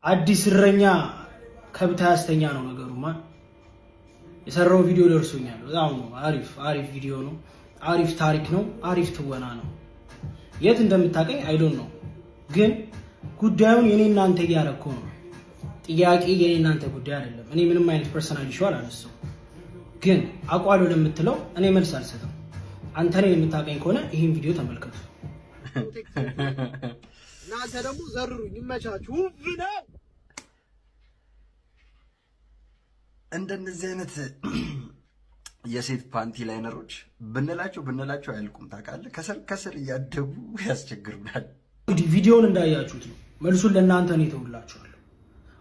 አዲስ እረኛ ከብታ ያስተኛ ነው ነገሩማ። የሰራው ቪዲዮ ደርሶኛል። በጣም አሪፍ ቪዲዮ ነው። አሪፍ ታሪክ ነው። አሪፍ ትወና ነው። የት እንደምታቀኝ አይ ዶንት ኖ፣ ግን ጉዳዩን የኔ እናንተ ያረኮ ነው። ጥያቄ የኔ እናንተ ጉዳይ አይደለም። እኔ ምንም አይነት ፐርሰናል ኢሹ አላነሳው፣ ግን አቋሎ ለምትለው እኔ መልስ አልሰጥም። አንተ ነኝ የምታቀኝ ከሆነ ይሄን ቪዲዮ ተመልከቱ። እናንተ ደግሞ ዘርሩኝ፣ ይመቻችሁ ነው። እንደነዚህ አይነት የሴት ፓንቲ ላይነሮች ብንላቸው አያልቁም። ታውቃለህ፣ ከስር እያደጉ ያስቸግሩናል። እንግዲህ ቪዲዮውን እንዳያችሁት ነው። መልሱን ለእናንተ ነው የተውላችኋለሁ።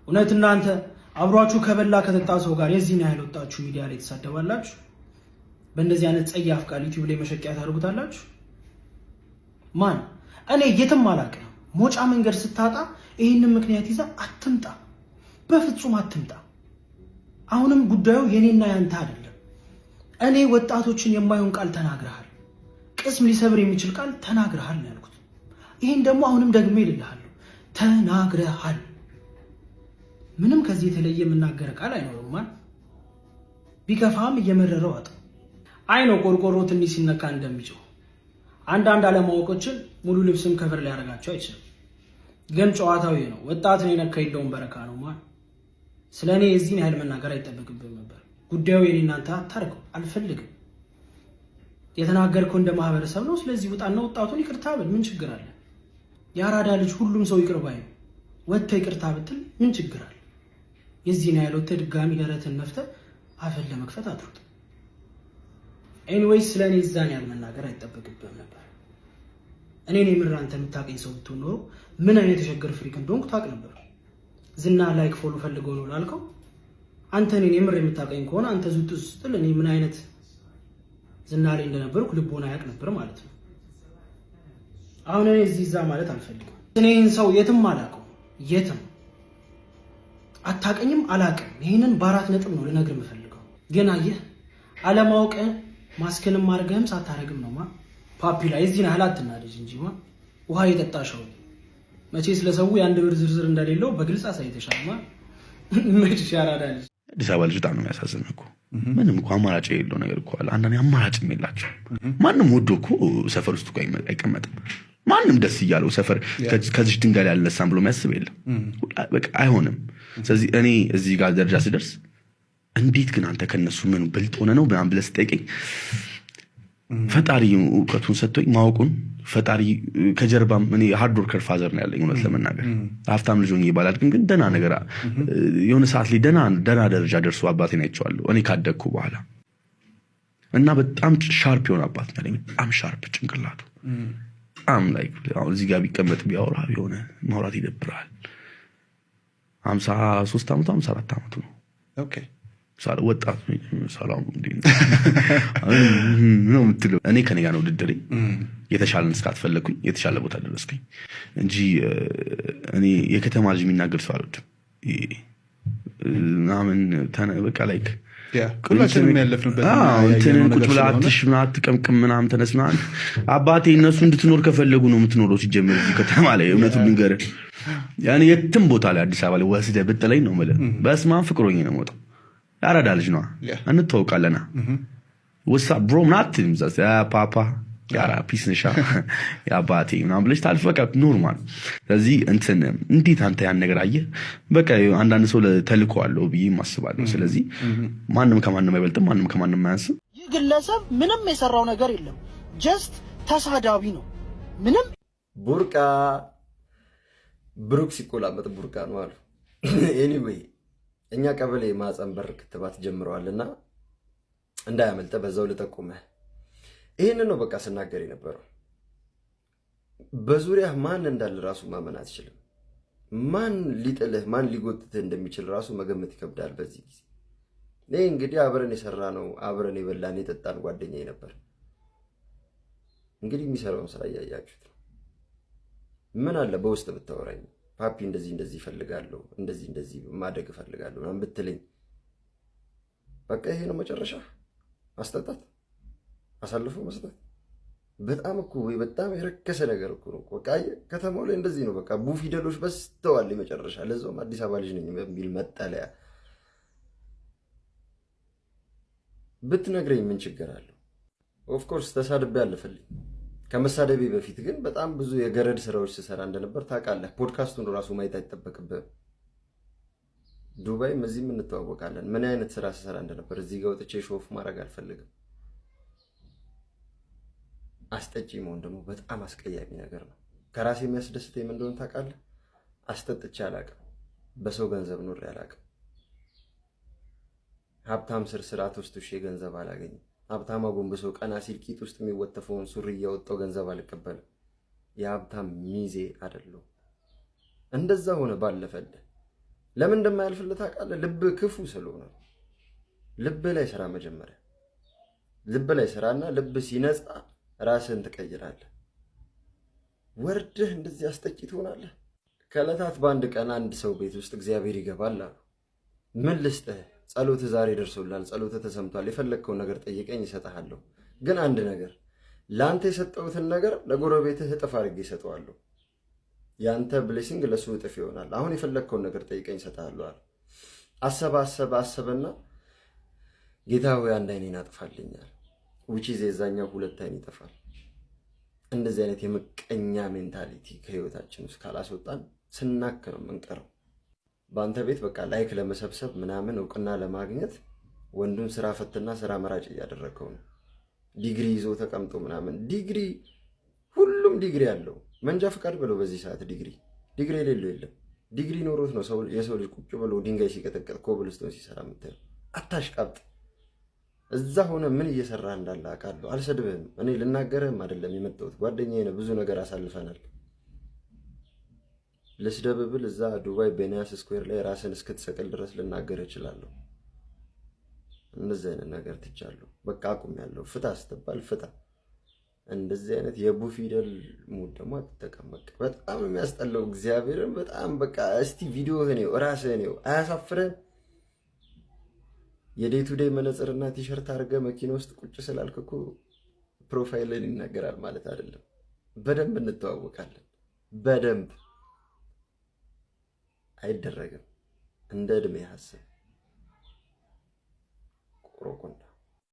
እውነት እናንተ አብሯችሁ ከበላ ከተጣ ሰው ጋር የዚህን ያህል ወጣችሁ ሚዲያ ላይ ተሳደባላችሁ? በእንደዚህ አይነት ጸያፍ ቃል ዩቲዩብ ላይ መሸቂያ ታደርጉታላችሁ? ማን? እኔ የትም አላውቅም። ሞጫ መንገድ ስታጣ ይህንን ምክንያት ይዛ አትምጣ፣ በፍጹም አትምጣ። አሁንም ጉዳዩ የኔና ያንተ አይደለም። እኔ ወጣቶችን የማይሆን ቃል ተናግረሃል፣ ቅስም ሊሰብር የሚችል ቃል ተናግረሃል ያልኩት። ይህን ደግሞ አሁንም ደግሜ እልልሃለሁ፣ ተናግረሃል። ምንም ከዚህ የተለየ የምናገረ ቃል አይኖርም። ቢከፋም እየመረረው አጥ አይ ነው ቆርቆሮ ትንሽ ሲነካ እንደሚጮህ አንዳንድ አለማወቆችን ሙሉ ልብስም ከፍር ሊያደርጋቸው አይችልም። ግን ጨዋታው ነው። ወጣትን የነካ የለውም በረካ ነው ማለት። ስለኔ የዚህን ያህል መናገር አይጠበቅብም ነበር። ጉዳዩ የኔ እናንተ አታርገው፣ አልፈልግም። የተናገርከው እንደ ማህበረሰብ ነው። ስለዚህ ውጣና ወጣቱን ይቅርታ ብል ምን ችግር አለ? የአራዳ ልጅ ሁሉም ሰው ይቅር ባይ ነው። ወጥተህ ይቅርታ ብትል ምን ችግር አለ? የዚህን ያህል ወጥተህ ድጋሚ ደረትን ነፍተህ አፈን ለመክፈት አትሩጥ። ኤኒዌይስ ስለኔ እዛን ያህል መናገር አይጠበቅብህም ነበር። እኔን የምር አንተ የምታውቀኝ ሰው ብትሆን ኖሮ ምን አይነት የሸገር ፍሪክ እንደሆንኩ ታውቅ ነበር። ዝና ላይክ ፎሎ ፈልገው ነው ላልከው፣ አንተ እኔን የምር የምታውቀኝ ከሆነ አንተ ዙጥ ስትል እኔ ምን አይነት ዝና ላይ እንደነበርኩ ልቦና ያውቅ ነበር ማለት ነው። አሁን እኔ እዚህ እዛ ማለት አልፈልግም። እኔን ሰው የትም አላውቀው፣ የትም አታውቀኝም፣ አላውቅም። ይሄንን በአራት ነጥብ ነው ልነግርህ የምፈልገው። ግን አየህ አለማወቅ ማስከንም አድርገህም ሳታረግም ነው ፓፒ ላይ እዚህ ያህል አትናደጅ እንጂ ውሃ የጠጣሽው መቼ ስለሰው የአንድ ብር ዝርዝር እንደሌለው በግልጽ አሳይተሻል። መቼ ያራዳል። አዲስ አበባ ልጅ በጣም ነው የሚያሳዝን እኮ። ምንም እኮ አማራጭ የሌለው ነገር እኮ አለ። አንዳንዴ አማራጭም የላቸውም። ማንም ወዶ እኮ ሰፈር ውስጥ እኮ አይቀመጥም። ማንም ደስ እያለው ሰፈር ከዚህ ድንጋይ ላይ አልነሳም ብሎ የሚያስብ የለም። በቃ አይሆንም። ስለዚህ እኔ እዚህ ጋር ደረጃ ስደርስ እንዴት ግን አንተ ከነሱ ምን ብልጥ ሆነ ነው ምናምን ብለህ ስጠይቀኝ ፈጣሪ እውቀቱን ሰጥቶኝ ማወቁን ፈጣሪ ከጀርባም እኔ ሃርድ ወርከር ፋዘር ነው ያለኝ። እውነት ለመናገር ሀብታም ልጅ ሆኜ ይባላል፣ ግን ደህና ነገር የሆነ ሰዓት ላይ ደህና ደረጃ ደርሶ አባቴን አይቼዋለሁ እኔ ካደግኩ በኋላ። እና በጣም ሻርፕ የሆነ አባት ነው ያለኝ። በጣም ሻርፕ ጭንቅላቱ በጣም ላይክ አሁን እዚህ ጋር ቢቀመጥ ቢያወራ የሆነ ማውራት ይደብራል። 53 ዓመቱ 54 ዓመቱ ነው። ኦኬ ወጣት ሰላም ነው የምትለው። እኔ ከኔ ጋር ነው ውድድሬ። የተሻለን እስካትፈለኩኝ የተሻለ ቦታ ደረስኩኝ እንጂ እኔ የከተማ ልጅ የሚናገር ሰው አልወድም። ምናምን በቃ ላይክ ሁላችንም ያለፍንበት እንትንን ቁጭ ብለህ አትሽምና አትቀምቅም ምናምን ተነስ ምናምን። አባቴ እነሱ እንድትኖር ከፈለጉ ነው የምትኖረው። ሲጀምር እዚህ ከተማ ላይ እውነቱን ልንገርህ፣ ያኔ የትም ቦታ ላይ አዲስ አበባ ላይ ወስደህ ብትለኝ ነው የምልህ በስመ አብ ፍቅሮኝ ነው የምወጣው። ያራዳ ልጅ ነው እንተዋወቃለና ወሳ ብሮ ምናምን ምዛስ ፓፓ ያራ ፒስ ነሻ ያባቴ ምናምን ብለሽ ታልፍ በቃ ኖርማል። ስለዚህ እንዴት አንተ ያን ነገር አየህ? በቃ አንዳንድ ሰው ተልኮ አለው ብዬ ማስባለሁ። ስለዚህ ማንም ከማንም አይበልጥም፣ ማንም ከማንም አያንስም። ይህ ግለሰብ ምንም የሰራው ነገር የለም፣ ጀስት ተሳዳቢ ነው። ምንም ቡርቃ ብሩክ ሲቆላመጥ ቡርቃ ነው አሉ። ኤኒዌይ እኛ ቀበሌ ማህፀን በር ክትባት ጀምረዋልና እንዳያመልጠ በዛው ልጠቁመህ። ይሄንን ነው በቃ ስናገር የነበረው። በዙሪያ ማን እንዳለ ራሱ ማመን አትችልም። ማን ሊጥልህ ማን ሊጎትትህ እንደሚችል ራሱ መገመት ይከብዳል በዚህ ጊዜ። እኔ እንግዲህ አብረን የሰራ ነው አብረን የበላን የጠጣን ጓደኛዬ ነበር። እንግዲህ የሚሰራውን ስራ እያያችሁት ነው። ምን አለ በውስጥ ብታወራኝ ፓፒ እንደዚህ እፈልጋለሁ እንደዚህ ማደግ እፈልጋለሁ ምናምን ብትለኝ፣ በቃ ይሄ ነው መጨረሻ። ማስጠጣት፣ አሳልፎ መስጠት፣ በጣም እኮ ወይ በጣም የረከሰ ነገር እኮ ነው። በቃ ከተማው ላይ እንደዚህ ነው። በቃ ቡ ፊደሎች በስተዋል የመጨረሻ ለዛውም አዲስ አበባ ልጅ ነኝ በሚል መጠለያ ብትነግረኝ ምን ችግር አለው? ኦፍ ኮርስ ተሳድቤ አለፈልኝ። ከመሳደቤ በፊት ግን በጣም ብዙ የገረድ ስራዎች ስሰራ እንደነበር ታውቃለህ። ፖድካስቱን ራሱ ማየት አይጠበቅብህም። ዱባይም እዚህም እንተዋወቃለን። ምን አይነት ስራ ስሰራ እንደነበር እዚህ ጋር ወጥቼ ሾፍ ማድረግ አልፈልግም። አስጠጪ መሆን ደግሞ በጣም አስቀያሚ ነገር ነው። ከራሴ የሚያስደስተኝ ምን እንደሆነ ታውቃለህ? አስጠጥቼ አላውቅም። በሰው ገንዘብ ኖሬ አላውቅም። ሀብታም ስር ስርዓት ውስጥ ገንዘብ አላገኝም። ሀብታም አጎንብሶ ቀና ሲል ቂጥ ውስጥ የሚወተፈውን ሱሪ እያወጣው ገንዘብ አልቀበልም። የሀብታም ሚዜ አይደለሁም። እንደዛ ሆነ ባለፈልህ። ለምን እንደማያልፍልህ ታውቃለህ? ልብ ክፉ ስለሆነ። ልብ ላይ ስራ መጀመሪያ ልብ ላይ ስራና ልብ ሲነጻ ራስህን ትቀይራለህ። ወርድህ እንደዚህ አስጠቂ ትሆናለህ። ከዕለታት በአንድ ቀን አንድ ሰው ቤት ውስጥ እግዚአብሔር ይገባል አሉ። ምን ልስጥህ? ጸሎትህ ዛሬ ደርሶላል፣ ጸሎትህ ተሰምቷል፣ የፈለግከውን ነገር ጠይቀኝ እሰጥሃለሁ። ግን አንድ ነገር ለአንተ የሰጠሁትን ነገር ለጎረቤትህ እጥፍ አድርጌ እሰጠዋለሁ። የአንተ ብሌሲንግ ለሱ እጥፍ ይሆናል። አሁን የፈለግከውን ነገር ጠይቀኝ እሰጥሃለሁ አለ። አሰበና ጌታ ሆይ አንድ አይኔን አጥፋልኛል። ውጪ የዛኛው ሁለት አይን ይጠፋል። እንደዚህ አይነት የምቀኛ ሜንታሊቲ ከህይወታችን ውስጥ ካላስወጣን ስናክ ነው የምንቀረው። በአንተ ቤት በቃ ላይክ ለመሰብሰብ ምናምን እውቅና ለማግኘት ወንዱን ስራ ፈትና ስራ መራጭ እያደረገው ነው። ዲግሪ ይዞ ተቀምጦ ምናምን ዲግሪ፣ ሁሉም ዲግሪ አለው። መንጃ ፈቃድ ብለው በዚህ ሰዓት ዲግሪ የሌለው የለም። ዲግሪ ኖሮት ነው የሰው ልጅ ቁጭ ብሎ ድንጋይ ሲቀጠቀጥ ኮብልስቶን ሲሰራ የምታየው። አታሽቃብጥ። እዛ ሆነ ምን እየሰራ እንዳለ አውቃለሁ። አልሰድብህም። እኔ ልናገርህም አይደለም የመጣሁት። ጓደኛዬ ነህ፣ ብዙ ነገር አሳልፈናል። ልስደብብል እዛ ዱባይ ቤንያስ ስኩዌር ላይ ራስን እስክትሰቅል ድረስ ልናገር እችላለሁ። እንደዚህ አይነት ነገር ትቻለሁ። በቃ አቁሜያለሁ። ፍታ ስትባል ፍታ። እንደዚህ አይነት የቡ ፊደል ሙድ ደግሞ አትጠቀም። በቃ በጣም የሚያስጠላው እግዚአብሔርን በጣም በቃ እስቲ ቪዲዮህን ነው ራስህን ነው አያሳፍርህም? የዴይ ቱ ዴይ መነጽርና ቲሸርት አድርገህ መኪና ውስጥ ቁጭ ስላልክ እኮ ፕሮፋይልን ይናገራል ማለት አይደለም። በደንብ እንተዋወቃለን። በደንብ አይደረግም። እንደ እድሜ ሐሰብ ቆሮቆንዳ